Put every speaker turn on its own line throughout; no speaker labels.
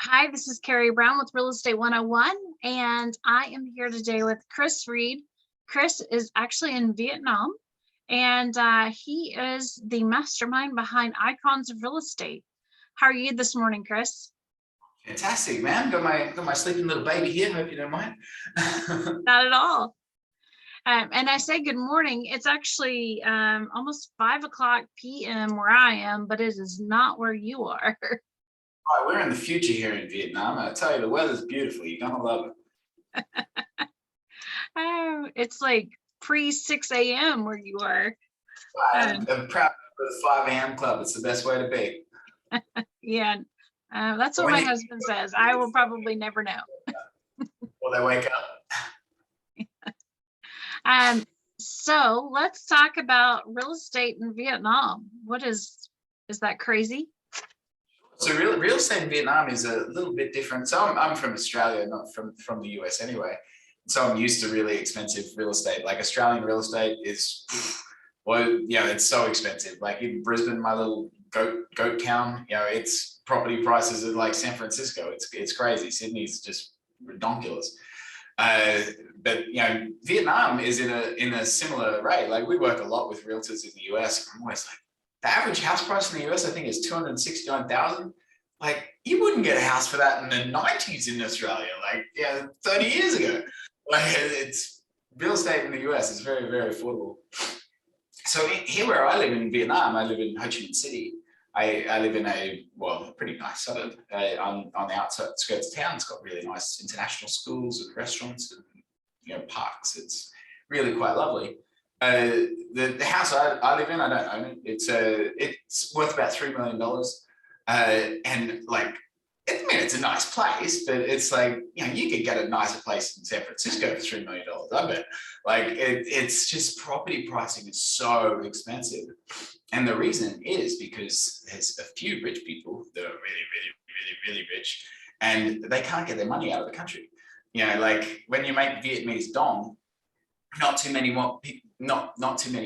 Hi, this is Karey Brown with Real Estate 101, and I am here today with Kris Reid. Kris is actually in Vietnam, and he is the mastermind behind Icons of Real Estate. How are you this morning, Kris?
Fantastic, man. Got my sleeping little baby here. Hope you don't mind.
Not at all. And I say good morning. It's actually almost 5 o'clock p.m. where I am, but it is not where you are.
Right, we're in the future here in Vietnam. I tell you, the weather's beautiful. You're gonna love it.
Oh, it's like pre 6 a.m. where you are.
I'm proud of the 5 a.m. club. It's the best way to be.
Yeah, that's what
When
my
you,
husband says. I will probably never know.
before they wake up.
Um, so let's talk about real estate in Vietnam. Is that crazy?
So real estate in Vietnam is a little bit different. So I'm from Australia, not from the US anyway. So I'm used to really expensive real estate. Like Australian real estate is, well, it's so expensive. Like in Brisbane, my little goat town, it's property prices are like San Francisco. It's crazy. Sydney's just ridiculous. But Vietnam is in a similar rate. Like we work a lot with realtors in the US. I'm always like, the average house price in the US, I think, is 269,000. Like you wouldn't get a house for that in the 90s in Australia, 30 years ago. Like it's real estate in the US is very, very affordable. So here where I live in Vietnam, I live in Ho Chi Minh City. I live in a pretty nice suburb on the outskirts of town. It's got really nice international schools and restaurants and parks. It's really quite lovely. The house I live in, I don't own it. It's worth about $3 million, and it's a nice place, but it's like you could get a nicer place in San Francisco for $3 million. I bet. It's just property pricing is so expensive. And the reason is because there's a few rich people that are really, really, really, really rich, and they can't get their money out of the country. Like when you make Vietnamese dong, not too many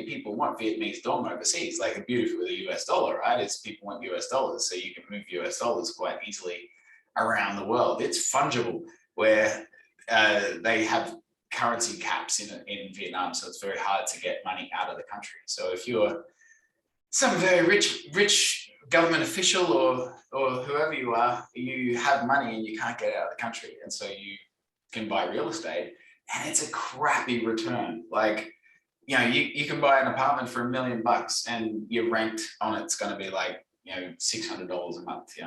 people want Vietnamese dong overseas. Like the beauty with the US dollar, right, is people want US dollars, so you can move US dollars quite easily around the world. It's fungible, where they have currency caps in Vietnam, so it's very hard to get money out of the country. So if you're some very rich government official or whoever you are, you have money and you can't get out of the country, and so you can buy real estate, and it's a crappy return. Like you can buy an apartment for $1 million, and your rent on it's going to be like $600 a month.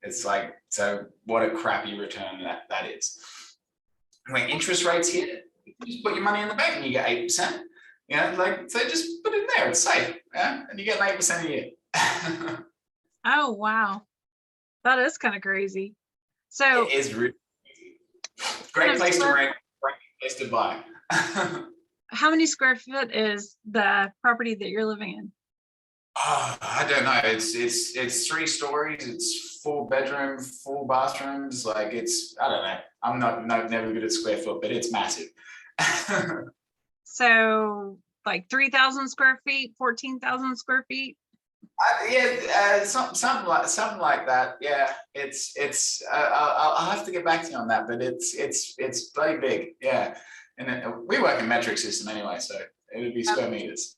It's like, so what a crappy return that is. When interest rates hit, you just put your money in the bank and you get 8%. So just put it in there, it's safe, and you get 8% a year.
Oh, wow. That is kind of crazy. So
it is really crazy. Great place to rent, great place to buy.
How many square foot is the property that you're living in?
Oh, I don't know. It's 3 stories. It's 4 bedrooms, 4 bathrooms. Like I don't know. I'm never good at square foot, but it's massive.
So like 3,000 square feet, 14,000 square feet.
Something like that. Yeah, I'll have to get back to you on that, but it's bloody big. Yeah, and we work in metric system anyway, so it would be square meters.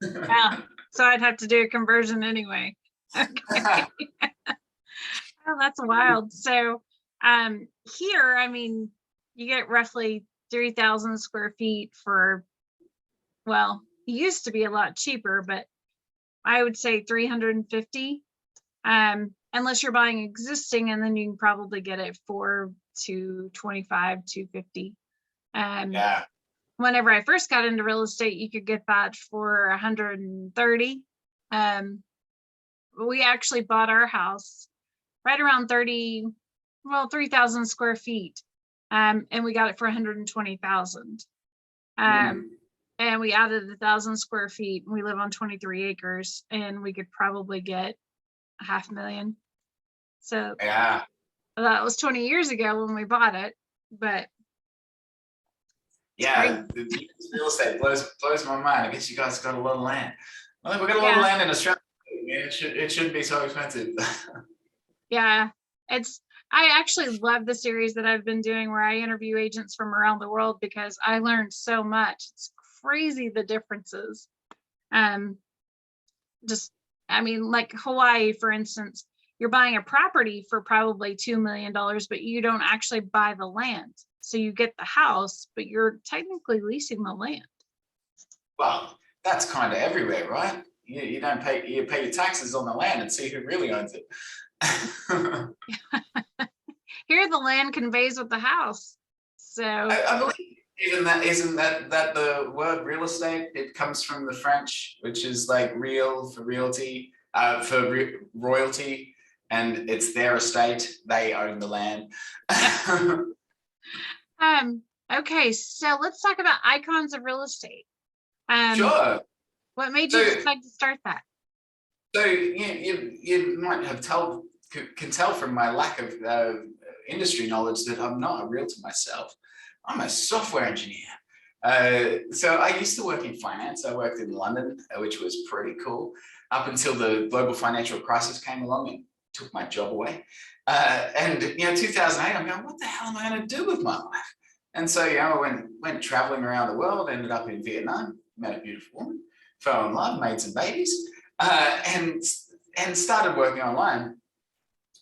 Yeah, so I'd have to do a conversion anyway. Okay. Oh, that's wild. So here, I mean, you get roughly 3,000 square feet for, well, it used to be a lot cheaper, but I would say 350, unless you're buying existing, and then you can probably get it for 225, 250.
Yeah.
Whenever I first got into real estate, you could get that for 130. We actually bought our house right around 3,000 square feet. And we got it for 120,000. And we added 1,000 square feet, and we live on 23 acres, and we could probably get $500,000. So
yeah,
that was 20 years ago when we bought it, but
the real estate blows my mind. I guess you guys got a lot of land. I think we've got a lot of land in Australia. It shouldn't be so expensive.
Yeah, it's I actually love the series that I've been doing where I interview agents from around the world because I learned so much. It's crazy the differences. Um, just, I mean, like Hawaii, for instance, you're buying a property for probably $2 million, but you don't actually buy the land. So you get the house, but you're technically leasing the land.
Well, that's kind of everywhere, right? You don't pay, you pay your taxes on the land and see who really owns it.
Here, the land conveys with the house. So
I believe isn't that the word real estate? It comes from the French, which is like real for realty, royalty, and it's their estate. They own the land.
okay, so let's talk about icons of real estate.
Sure.
What made you decide to start that?
So you might have can tell from my lack of industry knowledge that I'm not a realtor myself. I'm a software engineer. So I used to work in finance. I worked in London, which was pretty cool, up until the global financial crisis came along and took my job away. And 2008, I'm going, what the hell am I going to do with my life? And so I went traveling around the world, ended up in Vietnam, met a beautiful woman, fell in love, made some babies, and started working online.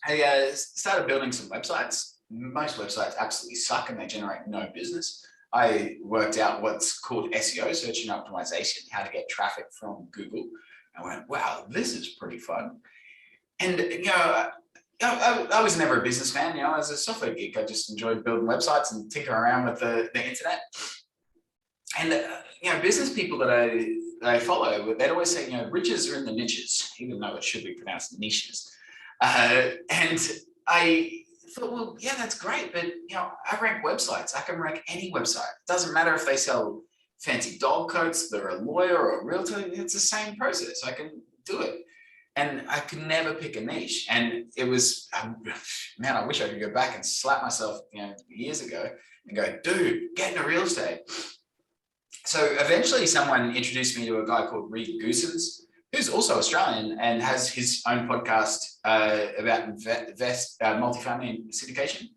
I started building some websites. Most websites absolutely suck and they generate no business. I worked out what's called SEO, search engine optimization, how to get traffic from Google. I went, wow, this is pretty fun. And I was never a businessman. As a software geek, I just enjoyed building websites and tinkering around with the internet. And business people that I follow, they'd always say, riches are in the niches, even though it should be pronounced niches. And I thought, well, yeah, that's great, but I rank websites. I can rank any website. It doesn't matter if they sell fancy dog coats, they're a lawyer or a realtor. It's the same process. I can do it. And I could never pick a niche. And it was, man, I wish I could go back and slap myself, years ago and go, dude, get into real estate. So eventually someone introduced me to a guy called Reid, who's also Australian and has his own podcast about multifamily syndication.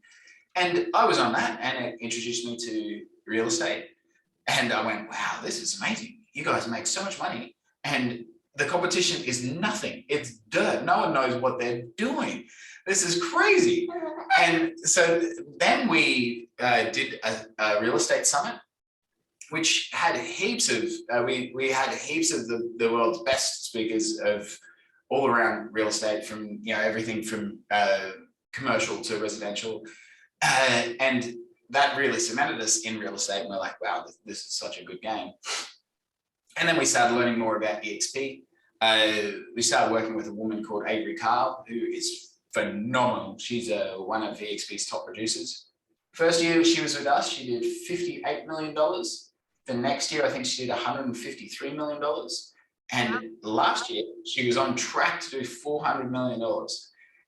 And I was on that and it introduced me to real estate. And I went, wow, this is amazing. You guys make so much money. And the competition is nothing. It's dirt. No one knows what they're doing. This is crazy. And so then we did a real estate summit, which had heaps of, we had heaps of the world's best speakers of all around real estate, from, everything from commercial to residential. And that really cemented us in real estate. And we're like, wow, this is such a good game. And then we started learning more about EXP. We started working with a woman called Karey, who is phenomenal. She's one of EXP's top producers. First year she was with us, she did $58 million. The next year, I think she did $153 million. And last year, she was on track to do $400 million.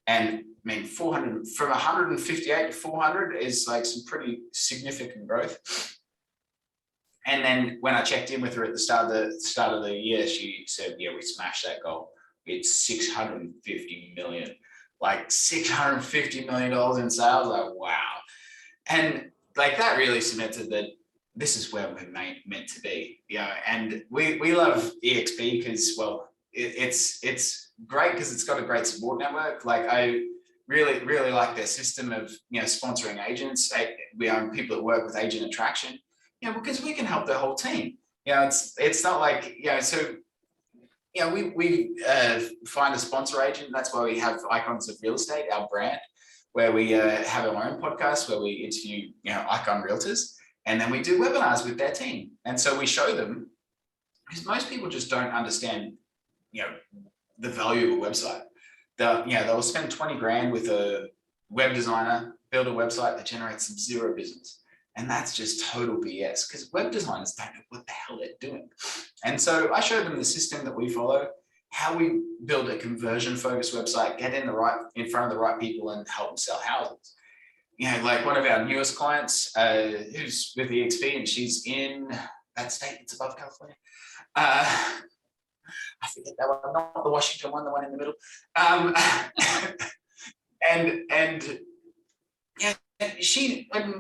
And I mean, 400 from 158 to 400 is like some pretty significant growth. And then when I checked in with her at the start of the year, she said, yeah, we smashed that goal. It's 650 million, like $650 million in sales. Like, wow. And like that really cemented that this is where we're meant to be. And we love EXP because, well, it's great because it's got a great support network. Like I really like their system of, sponsoring agents. We are people that work with agent attraction, because we can help the whole team. It's not like, so, we find a sponsor agent. That's why we have Icons of Real Estate, our brand, where we have our own podcast where we interview, icon realtors. And then we do webinars with their team. And so we show them, because most people just don't understand, the value of a website. They'll spend 20 grand with a web designer, build a website that generates some zero business. And that's just total BS because web designers don't know what the hell they're doing. And so I show them the system that we follow, how we build a conversion focused website, get in front of the right people and help them sell houses. Like one of our newest clients who's with EXP and she's in that state that's above California. I forget that one, not the Washington one, the one in the middle. And Yeah,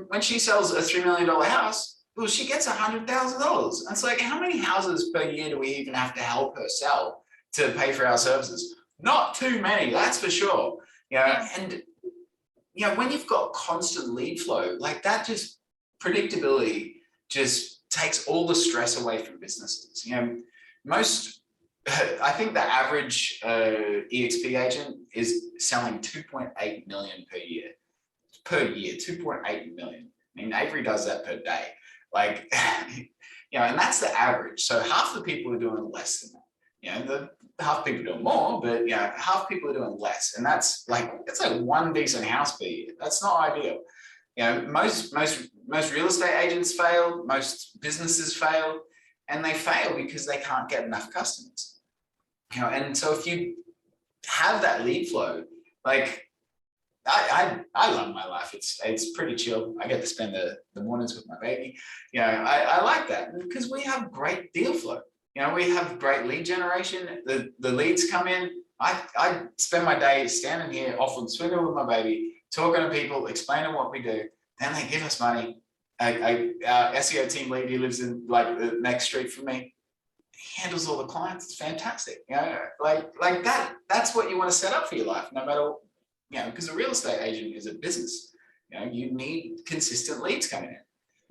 when she sells a $3 million house, well, she gets $100,000. It's like, how many houses per year do we even have to help her sell to pay for our services? Not too many, that's for sure.
Yeah.
And when you've got constant lead flow like that, just predictability just takes all the stress away from businesses. Most, I think the average EXP agent is selling 2.8 million per year. 2.8 million. I mean, Avery does that per day. Like, and that's the average. So half the people are doing less than that. The half people are doing more, but half people are doing less. And it's like one decent house per year. That's not ideal. Most real estate agents fail, most businesses fail, and they fail because they can't get enough customers. And so if you have that lead flow, like, I love my life. It's pretty chill. I get to spend the mornings with my baby. I like that because we have great deal flow. We have great lead generation. The leads come in. I spend my day standing here, often swimming with my baby, talking to people, explaining what we do. Then they give us money. Our SEO team lead, he lives in like the next street from me. He handles all the clients. It's fantastic. Like that. That's what you want to set up for your life, no matter. Because a real estate agent is a business. You need consistent leads coming in.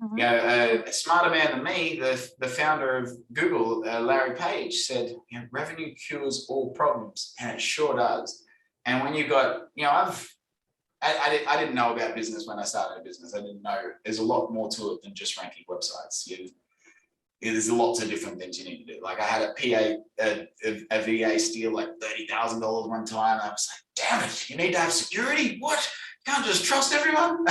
Mm-hmm.
A smarter man than me, the founder of Google, Larry Page, said, revenue cures all problems, and it sure does. And when you got, I didn't know about business when I started a business. I didn't know there's a lot more to it than just ranking websites. There's lots of different things you need to do. Like I had a VA steal like $30,000 one time. I was like, damn it, you need to have security? What? You can't just trust everyone?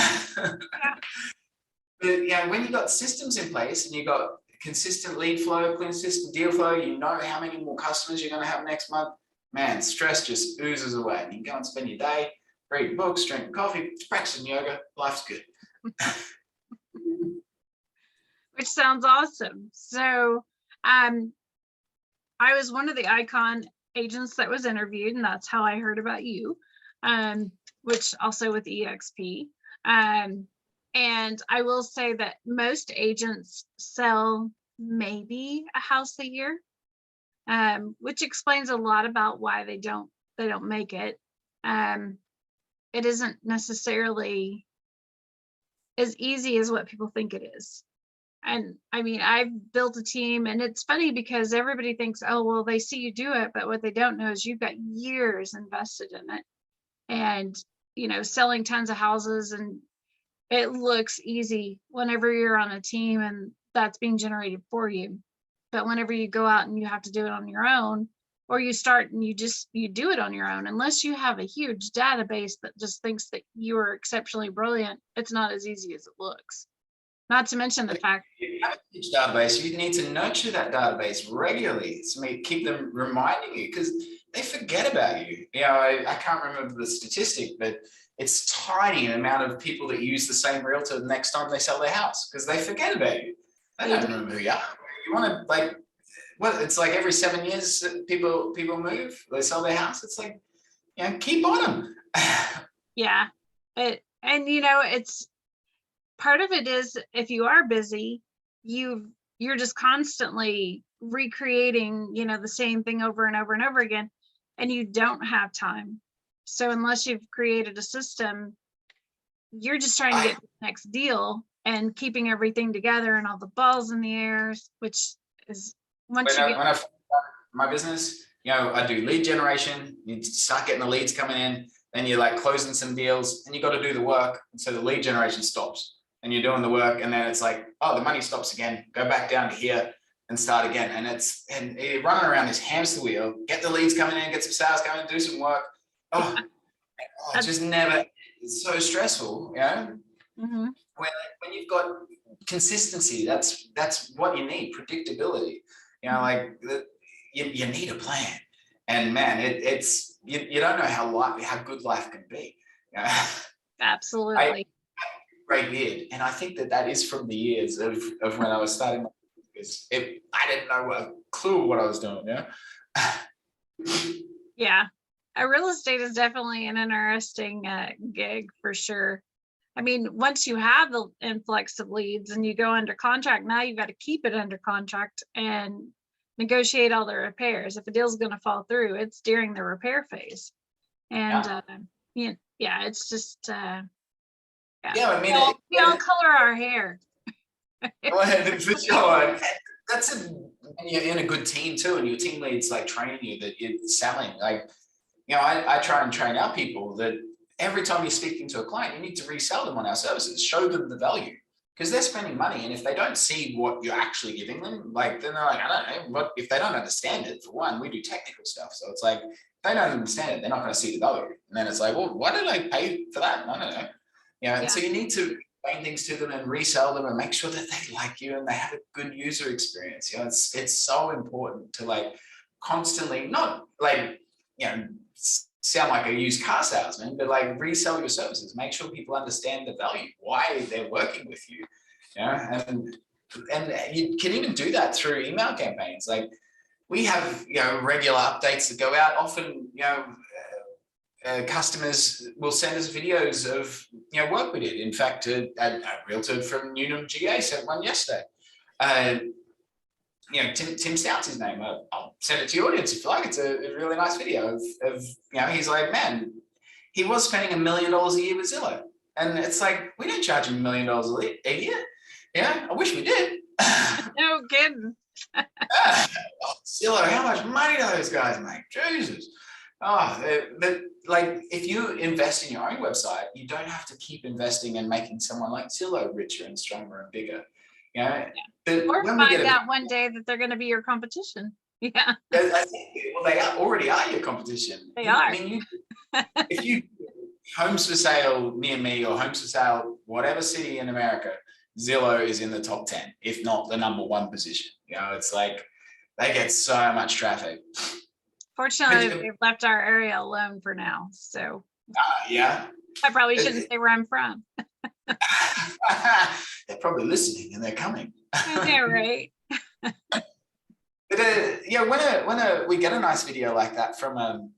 But when you got systems in place and you got consistent lead flow, consistent deal flow, you know how many more customers you're going to have next month, man, stress just oozes away. And you can go and spend your day, read books, drink coffee, practicing yoga, life's good.
Which sounds awesome. So I was one of the icon agents that was interviewed, and that's how I heard about you, which also with EXP. And I will say that most agents sell maybe a house a year, which explains a lot about why they don't make it. It isn't necessarily as easy as what people think it is. And I mean, I've built a team, and it's funny because everybody thinks, oh, well, they see you do it, but what they don't know is you've got years invested in it, and selling tons of houses, and it looks easy whenever you're on a team and that's being generated for you. But whenever you go out and you have to do it on your own, or you start and you do it on your own, unless you have a huge database that just thinks that you are exceptionally brilliant, it's not as easy as it looks. Not to mention the fact
you have a huge database, you need to nurture that database regularly. So keep them reminding you, because they forget about you. I can't remember the statistic, but it's tiny amount of people that use the same realtor the next time they sell their house, because they forget about you. They don't remember who you are. You want to it's like every 7 years people move, they sell their house. It's like, keep on them.
Yeah. It's part of it is, if you are busy, you're just constantly recreating, the same thing over and over and over again, and you don't have time. So unless you've created a system, you're just trying to get the next deal and keeping everything together and all the balls in the air, which is when I
started my business, I do lead generation. You start getting the leads coming in, then you're like closing some deals, and you got to do the work. And so the lead generation stops, and you're doing the work, and then it's like, oh, the money stops again. Go back down to here and start again. And you're running around this hamster wheel. Get the leads coming in, get some sales coming in, do some work. It's just never. It's so stressful,
Mm-hmm.
When you've got consistency, that's what you need. Predictability, like you need a plan. And man, it's you don't know how good life can be.
Absolutely.
Great beard, and I think that is from the years of when I was starting my business. I didn't know a clue what I was doing.
Yeah, real estate is definitely an interesting gig for sure. I mean, once you have the influx of leads and you go under contract, now you've got to keep it under contract and negotiate all the repairs. If a deal's going to fall through, it's during the repair phase. And yeah, it's just
Yeah, I mean,
we all color our hair.
for sure. That's when you're in a good team too, and your team lead's like training you that you're selling. Like, I try and train our people that every time you're speaking to a client, you need to resell them on our services, show them the value, because they're spending money. And if they don't see what you're actually giving them, like, then they're like, I don't know. What if they don't understand it? For one, we do technical stuff. So it's like, if they don't understand it, they're not going to see the value. And then it's like, well, why did I pay for that? I don't know. And so you need to explain things to them and resell them and make sure that they like you and they have a good user experience. It's so important to like constantly, not like, sound like a used car salesman, but like resell your services. Make sure people understand the value, why they're working with you. And you can even do that through email campaigns. Like we have, regular updates that go out. Often, customers will send us videos of work we did. In fact, a realtor from Newnham GA sent one yesterday. Tim Stout's his name. I'll send it to your audience if you like. It's a really nice video of he's like, man, he was spending $1 million a year with Zillow. And it's like, we don't charge him $1 million a year. I wish we did.
No kidding.
Zillow, how much money do those guys make? Jesus. Like if you invest in your own website, you don't have to keep investing and making someone like Zillow richer and stronger and bigger. But
or
when
find out one day that they're going to be your competition. Yeah.
I think, well, they already are your competition.
They are.
I mean, if you homes for sale near me or homes for sale, whatever city in America, Zillow is in the top 10, if not the #1 position. It's like they get so much traffic.
Fortunately, we've left our area alone for now. So
yeah.
I probably shouldn't say where I'm from.
They're probably listening and they're coming.
Yeah, right.
But when we get a nice video like that from a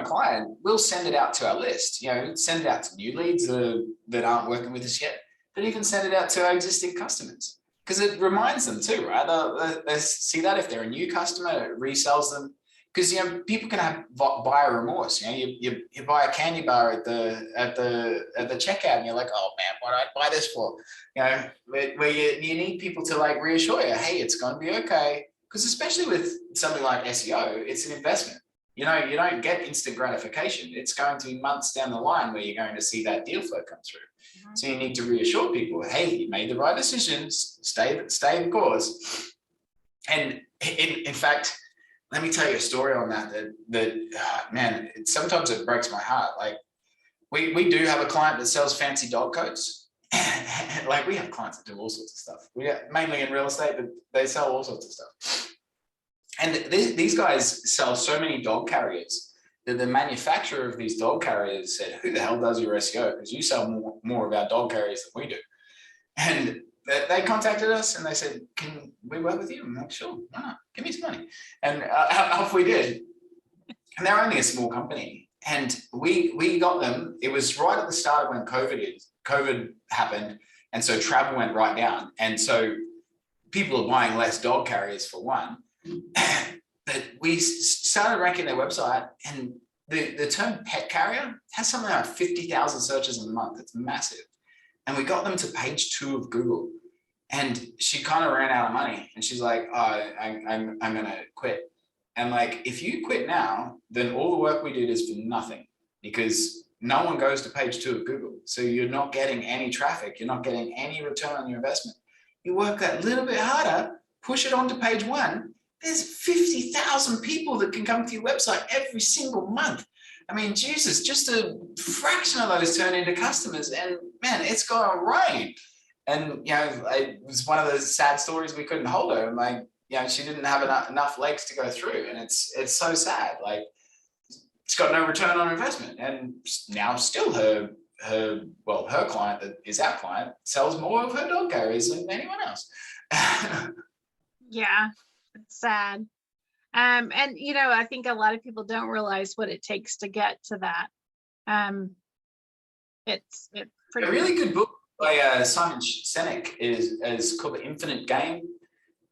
client, we'll send it out to our list. Send it out to new leads that aren't working with us yet, but even send it out to our existing customers, because it reminds them too, right? They see that if they're a new customer, it resells them. Because people can have buyer remorse. You buy a candy bar at the checkout, and you're like, oh man, what did I buy this for? Where you need people to like reassure you, hey, it's going to be okay. Because especially with something like SEO, it's an investment. You don't get instant gratification. It's going to be months down the line where you're going to see that deal flow come through. Mm-hmm. So you need to reassure people, hey, you made the right decisions. Stay the course. And in fact, let me tell you a story on that man, sometimes it breaks my heart. Like we do have a client that sells fancy dog coats. Like we have clients that do all sorts of stuff. We are mainly in real estate, but they sell all sorts of stuff. And these guys sell so many dog carriers that the manufacturer of these dog carriers said, who the hell does your SEO? Because you sell more of our dog carriers than we do. And they contacted us and they said, can we work with you? I'm like, sure, why not? Give me some money. And off we did. And they're only a small company. And we got them. It was right at the start of when COVID happened. And so travel went right down. And so people are buying less dog carriers for one. But we started ranking their website, and the term pet carrier has something like 50,000 searches a month. It's massive. And we got them to page 2 of Google, and she kind of ran out of money, and she's like, oh, I'm going to quit. And like, if you quit now, then all the work we did is for nothing, because no one goes to page 2 of Google. So you're not getting any traffic. You're not getting any return on your investment. You work that little bit harder, push it onto page 1. There's 50,000 people that can come to your website every single month. I mean, Jesus, just a fraction of those turn into customers, and man, it's going right. And, it was one of those sad stories. We couldn't hold her. And like, she didn't have enough legs to go through. And it's so sad. Like, it's got no return on investment. And now still her client that is our client sells more of her dog carriers than anyone else.
Yeah, it's sad. And, I think a lot of people don't realize what it takes to get to that. It's
A
pretty
really good book by Simon Sinek is called The Infinite Game.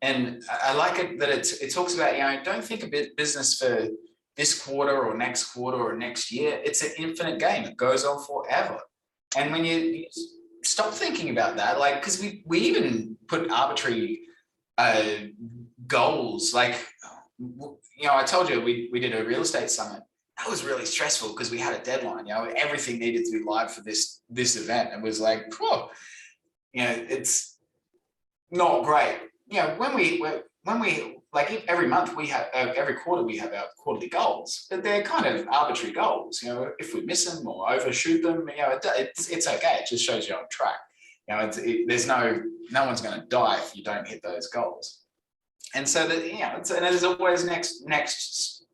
And I like it that it talks about, don't think of business for this quarter or next quarter or next year. It's an infinite game. It goes on forever. And when you stop thinking about that, like, because we even put arbitrary goals, like, I told you we did a real estate summit. That was really stressful because we had a deadline. Everything needed to be live for this event. It was like, whoa, it's not great. When we like every month we have every quarter we have our quarterly goals, but they're kind of arbitrary goals. If we miss them or overshoot them, it's okay. It just shows you're on track. There's no one's going to die if you don't hit those goals. And so that and there's always next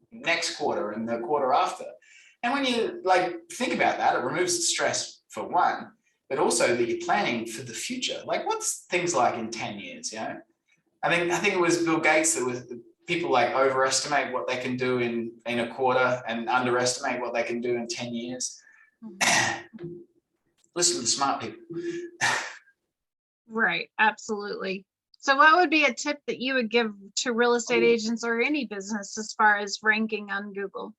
quarter and the quarter after. And when you think about that, it removes the stress for one, but also that you're planning for the future. Like, what's things like in 10 years? I think it was Bill Gates that was people overestimate what they can do in a quarter and underestimate what they can do in 10 years. Listen to the smart people.
right. Absolutely. So what would be a tip that you would give to real estate agents or any business as far as ranking on Google?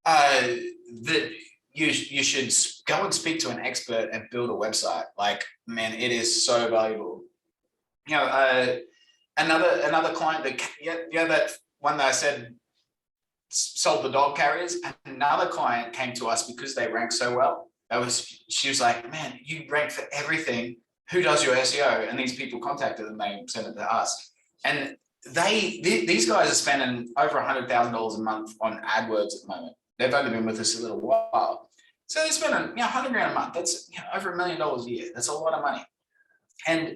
That you should go and speak to an expert and build a website. Like, man, it is so valuable. Another client that one that I said sold the dog carriers. Another client came to us because they rank so well. She was like, man, you rank for everything. Who does your SEO? And these people contacted them. They sent it to us. And these guys are spending over $100,000 a month on AdWords at the moment. They've only been with us a little while. So they're spending $100,000 a month. That's over $1 million a year. That's a lot of money. And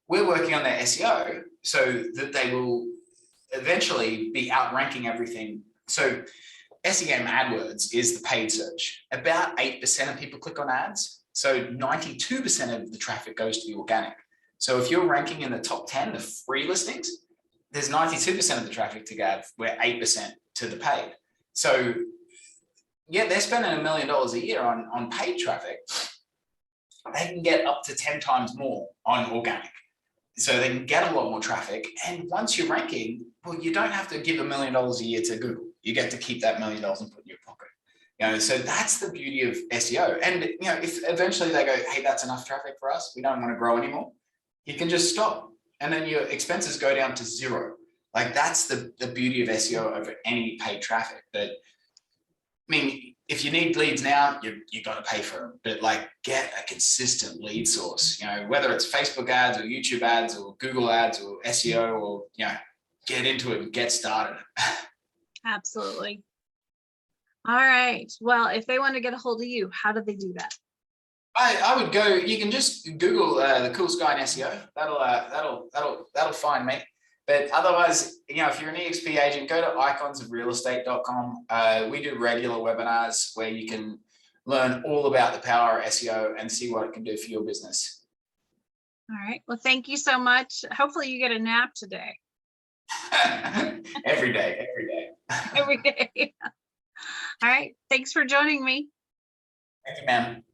we're working on their SEO so that they will eventually be outranking everything. So SEM AdWords is the paid search. About 8% of people click on ads. So 92% of the traffic goes to the organic. So if you're ranking in the top 10, the free listings, there's 92% of the traffic to go, where 8% to the paid. So they're spending $1 million a year on paid traffic. They can get up to 10 times more on organic. So they can get a lot more traffic. And once you're ranking, well, you don't have to give $1 million a year to Google. You get to keep that $1 million and put it in your pocket. So that's the beauty of SEO. And if eventually they go, hey, that's enough traffic for us, we don't want to grow anymore, you can just stop. And then your expenses go down to zero. Like, that's the beauty of SEO over any paid traffic. But I mean, if you need leads now, you got to pay for them. But get a consistent lead source, whether it's Facebook ads or YouTube ads or Google ads or SEO, or, get into it and get started.
Absolutely. All right. Well, if they want to get a hold of you, how do they do that?
I would go, you can just Google the coolest guy in SEO. That'll find me. But otherwise, if you're an EXP agent, go to iconsofrealestate.com. We do regular webinars where you can learn all about the power of SEO and see what it can do for your business.
All right. Well, thank you so much. Hopefully you get a nap today.
Every day.
Every day. All right. Thanks for joining me.
Thank you, ma'am.